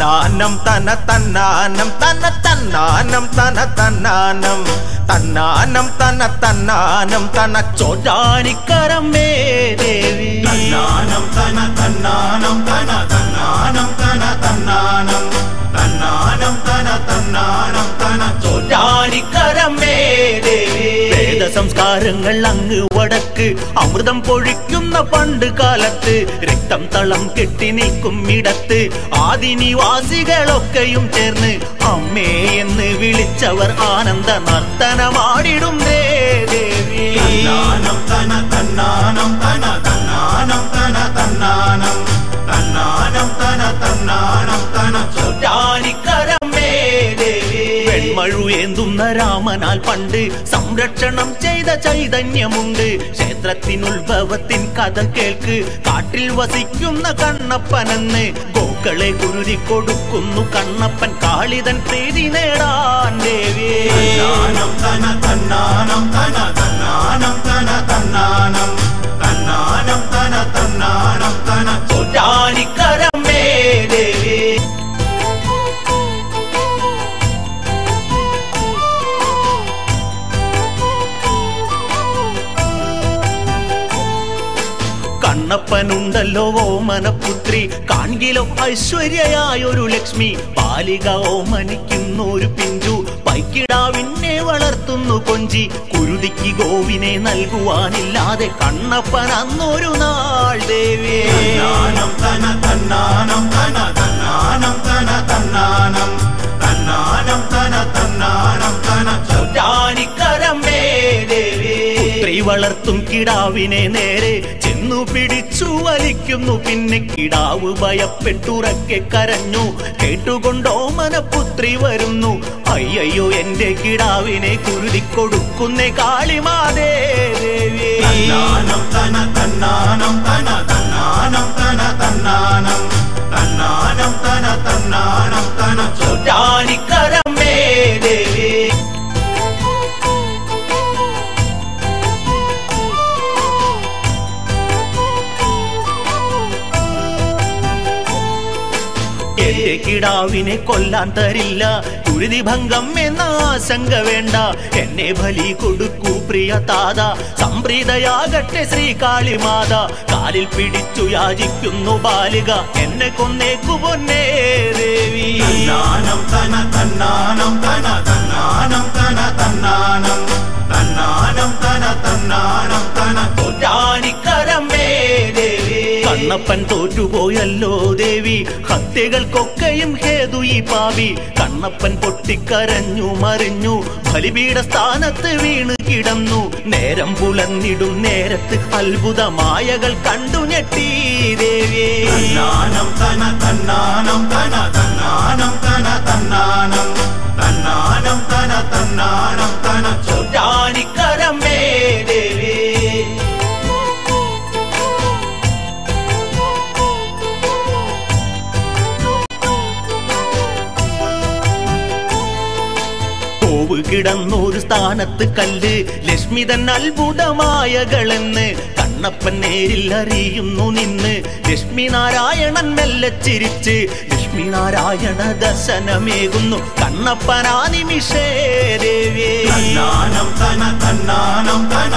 തന്നാനം തന തന്നാനം തന തന്നാനം തന തന്നാനം തന്നാനം തന തന്നാനം തന ചോറ്റാനിക്കരമേ ദേവി തന്നാനം തന തന്നാനം തന തന്നാനം തന തന്നാനം തന്നാനം തന തന്നാനം തന ചോറ്റാനിക്കരമേ ദേവി വേദ സംസ്കാരങ്ങൾ അങ്ങ് വടക്ക് അമൃതം പൊഴിക്കുന്ന പണ്ട് കാലത്ത് രക്തം തളം കെട്ടി നിൽക്കും ഇടത്ത് ആദിനിവാസികളൊക്കെയും ചേർന്ന് അമ്മേ എന്ന് വിളിച്ചവർ ആനന്ദ നർത്തനമാടിടും ദേവി തന്നാനം തന തന്നാനം തന തന്നാനം തന തന്നാനം തന്നാനം തന തന്നാനം തന ചോറ്റാനിക്കരമേ ദേവി വെൺമഴു ഏന്തുന്ന രാമനാൽ പണ്ട് സംരക്ഷണം ചെയ്ത ചൈതന്യമുണ്ട് ക്ഷേത്രത്തിനുത്ഭവത്തിൻ കഥ കേൾക്ക് കാട്ടിൽ വസിക്കുന്ന കണ്ണപ്പനെന്ന് ഗോക്കളെ കുരുതി കൊടുക്കുന്നു കണ്ണപ്പൻ കാളിതൻ പ്രീതി നേടാൻ ദേവി തന്നാനം തന തന്നാനം തന തന്നാനം തന തന്നാനം തന്നാനം തന തന്നാനം തന ചോറ്റാനിക്കരമേ ദേവി കണ്ണപ്പനുണ്ടല്ലോ ഓമനപുത്രി കാൺകിലോ ഐശ്വര്യയായൊരു ലക്ഷ്മി ബാലിക ഓമനിക്കുന്നൊരു പിഞ്ചു പൈക്കിടാവിനെ വളർത്തുന്നു കൊഞ്ചി കുരുതിക്ക് ഗോവിനെ നൽകുവാനില്ലാതെ കണ്ണപ്പൻ അന്നൊരു നാൾ ദേവി തന്നാനം തന തന്നാനം തന തന്നാനം തന തന്നാനം തന്നാനം തന തന്നാനം തന ചോറ്റാനിക്കരമേ ദേവി പുത്രി വളർത്തും കിടാവിനെ നേരെ ചെന്നു പിടിച്ചു വലിക്കുന്നു പിന്നെ കിടാവ് ഭയപ്പെട്ടുറക്കെ കരഞ്ഞു കേട്ടുകൊണ്ടോ മനപുത്രി വരുന്നു അയ്യോ എന്റെ കിടാവിനെ കുരുതി കൊടുക്കുന്നേ കാളിമാതേ ദേവി തന്നാനം തന തന്നാനം തന തന്നാനം തന തന്നാനം തന്നാനം തന തന്നാനം തന ചോറ്റാനിക്കരമേ ദേവി എന്റെ കിടാവിനെ കൊല്ലാൻ തരില്ല കുരുതി ഭംഗം എന്ന ആശങ്ക വേണ്ട എന്നെ ബലി കൊടുക്കൂ പ്രിയ താത സംപ്രീതയാകട്ടെ ശ്രീകാളിമാത കാലിൽ പിടിച്ചു യാചിക്കുന്നു ബാലിക എന്നെ കൊന്നേക്കു പൊന്നേ ദേവി തന്നാനം തന തന്നാനം തന തന്നാനം തന തന്നാനം തന്നാനം തന തന്നാനം തന ചോറ്റാനിക്കരമേ ദേവി കണ്ണപ്പൻ തോറ്റുപോയല്ലോ ദേവി ഹത്യകൾക്കൊക്കെയും ഹേതു ഈ പാവി കണ്ണപ്പൻ പൊട്ടിക്കരഞ്ഞു മറിഞ്ഞു ബലിപീഠ സ്ഥാനത്ത് വീണ് കിടന്നു നേരം പുലർന്നിടും നേരത്ത് അത്ഭുതമായകൾ കണ്ടു ഞെട്ടി ദേവി തന്നാനം തന തന്നാനം തന തന്നാനം തന തന്നാനം തന്നാനം തന തന്നാനം തന ചോറ്റാനിക്കരമേ ദേവി കോവ് കിടന്നൊരു സ്ഥാനത്ത് കല്ല് ലക്ഷ്മി തൻ അത്ഭുതമായകളെന്ന് കണ്ണപ്പൻ നേരിൽ അറിയുന്നു നിന്ന് ലക്ഷ്മി നാരായണൻ മെല്ലെ ചിരിച്ച് ലക്ഷ്മി നാരായണ ദർശനമേകുന്നു കണ്ണപ്പനാ നിമിഷേ ദേവി തന്നാനം തന തന്നാനം തന